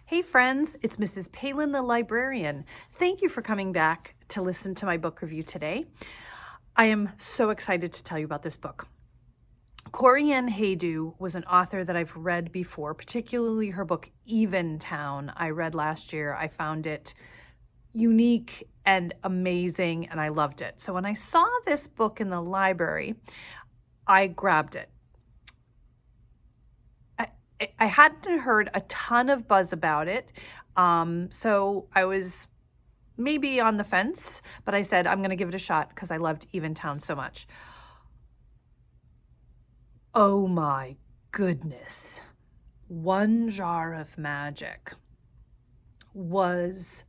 Hey friends, it's Mrs. Palin the librarian. Thank you for coming back to listen to my book review today. I am so excited to tell you about this book. Haydu was an author that I've read before, particularly her book Eventown I read last year. I found it unique and amazing and I loved it. So when I saw this book in the library, I grabbed it. I hadn't heard a ton of buzz about it, so I was maybe on the fence, but I said, I'm going to give it a shot because I loved Eventown so much. Oh my goodness. One Jar of Magic was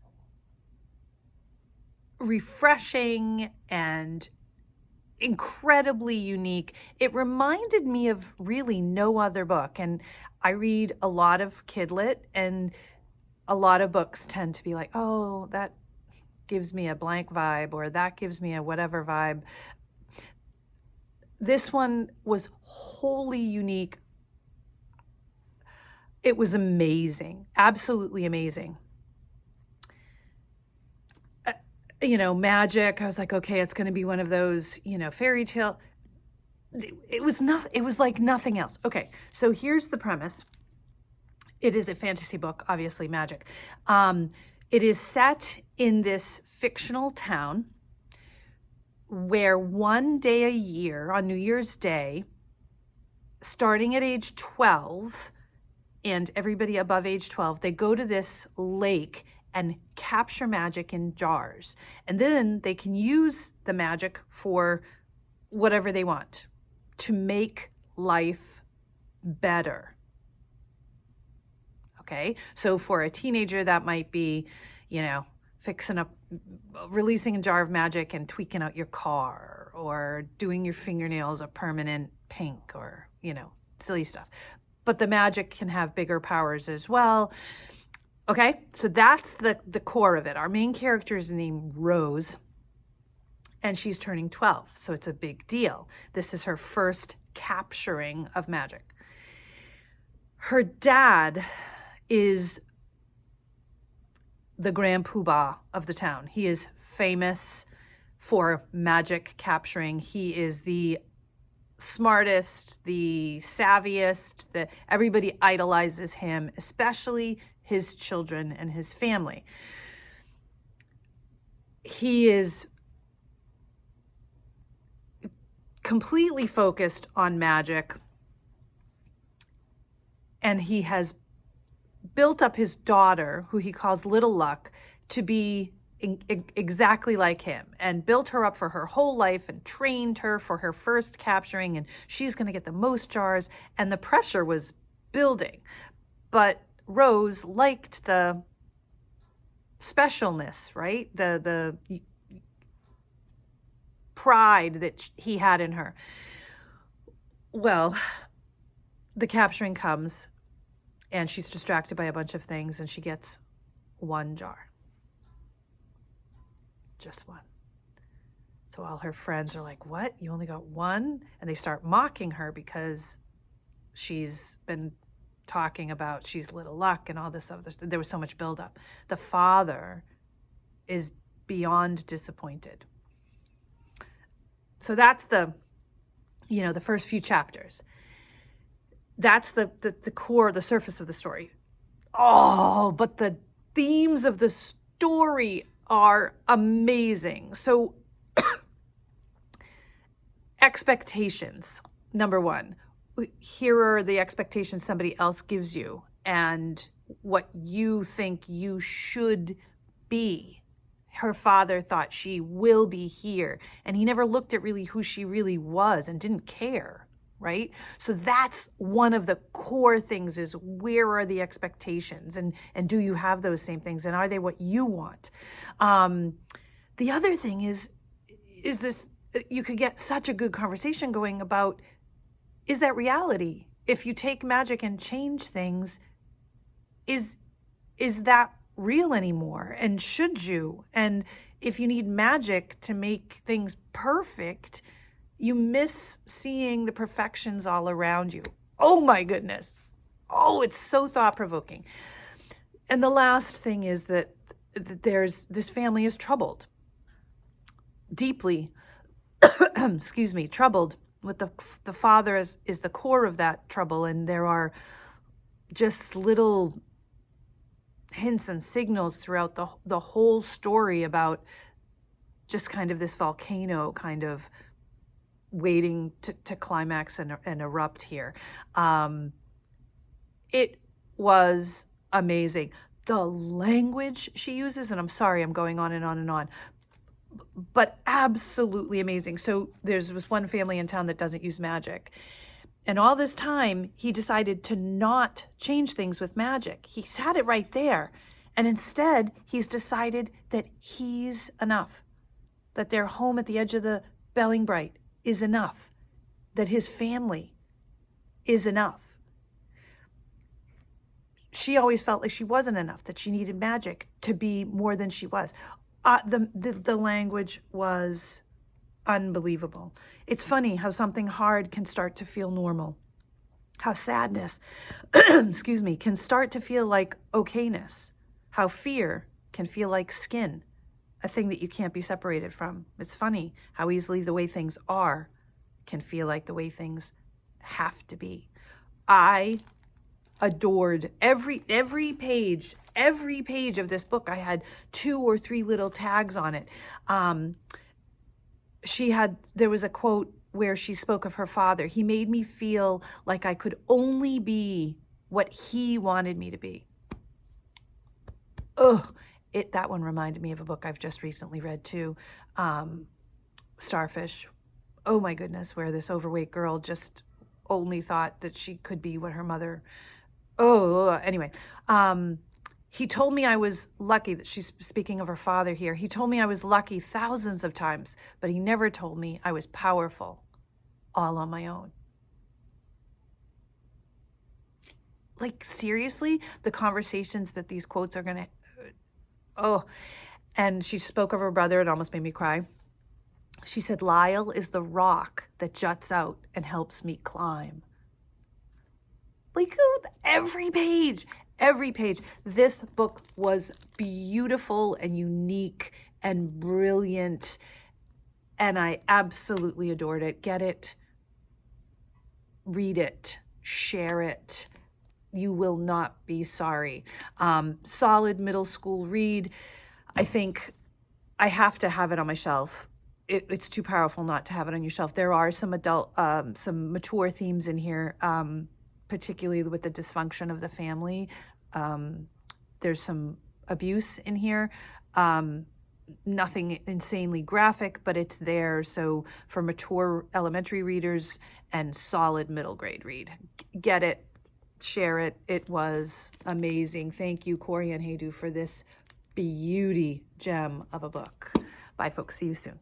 refreshing and incredibly unique. It reminded me of really no other book. And I read a lot of kidlit, and a lot of books tend to be like, oh, that gives me a blank vibe, or that gives me a whatever vibe. This one was wholly unique. It was amazing, absolutely amazing. Magic. I was like, okay, it's going to be one of those, fairy tale. It was like nothing else. Okay, so here's the premise. It is a fantasy book, obviously magic. It is set in this fictional town where one day a year, on New Year's Day, starting at age 12, and everybody above age 12, they go to this lake and capture magic in jars. And then they can use the magic for whatever they want to make life better. Okay, so for a teenager, that might be, releasing a jar of magic and tweaking out your car, or doing your fingernails a permanent pink, or, silly stuff. But the magic can have bigger powers as well. Okay, so that's the core of it. Our main character is named Rose, and she's turning 12, so it's a big deal. This is her first capturing of magic. Her dad is the grand poobah of the town. He is famous for magic capturing. He is the smartest, the savviest, everybody idolizes him, especially his children and his family. He is completely focused on magic, and he has built up his daughter, who he calls Little Luck, to be exactly like him, and built her up for her whole life and trained her for her first capturing, and she's going to get the most jars, and the pressure was building. But Rose liked the specialness, right? The pride that he had in her. Well, the capturing comes, and she's distracted by a bunch of things, and she gets one jar. Just one. So all her friends are like, what? You only got one? And they start mocking her because she's been talking about she's Little Luck and all this other stuff. There was so much buildup. The father is beyond disappointed. So that's the first few chapters. That's the core, the surface of the story. Oh, but the themes of the story are amazing. So expectations, number one. Here are the expectations somebody else gives you and what you think you should be. Her father thought she will be here, and he never looked at really who she really was and didn't care, right? So that's one of the core things, is where are the expectations, and do you have those same things, and are they what you want? The other thing is this, you could get such a good conversation going about, is that reality? If you take magic and change things, is that real anymore? And should you? And if you need magic to make things perfect, you miss seeing the perfections all around you. Oh my goodness. Oh, it's so thought-provoking. And the last thing is that this family is troubled, deeply, excuse me, troubled. With the father is the core of that trouble, and there are just little hints and signals throughout the whole story about just kind of this volcano kind of waiting to climax and erupt here. It was amazing. The language she uses, and I'm sorry, I'm going on and on and on, but absolutely amazing. So there's this one family in town that doesn't use magic. And all this time, he decided to not change things with magic. He's had it right there. And instead, he's decided that he's enough, that their home at the edge of the Bellingbright is enough, that his family is enough. She always felt like she wasn't enough, that she needed magic to be more than she was. The language was unbelievable. It's funny how something hard can start to feel normal, how sadness, excuse me, can start to feel like okayness, how fear can feel like skin, a thing that you can't be separated from. It's funny how easily the way things are can feel like the way things have to be. I adored every page of this book. I had 2 or 3 little tags on it. There was a quote where she spoke of her father. He made me feel like I could only be what he wanted me to be. That one reminded me of a book I've just recently read too, Starfish. Oh my goodness, where this overweight girl just only thought that she could be what her mother. Anyway, he told me I was lucky, that she's speaking of her father here. He told me I was lucky thousands of times, but he never told me I was powerful all on my own. Like, seriously, the conversations that these quotes are going to, and she spoke of her brother. It almost made me cry. She said, Lyle is the rock that juts out and helps me climb. Like, every page. This book was beautiful and unique and brilliant, and I absolutely adored it. Get it, read it, share it. You will not be sorry. Solid middle school read. I think I have to have it on my shelf. It's too powerful not to have it on your shelf. There are some some mature themes in here, particularly with the dysfunction of the family. There's some abuse in here. Nothing insanely graphic, but it's there. So for mature elementary readers and solid middle grade read, get it, share it. It was amazing. Thank you, Corey and Haydu, for this beauty gem of a book. Bye, folks. See you soon.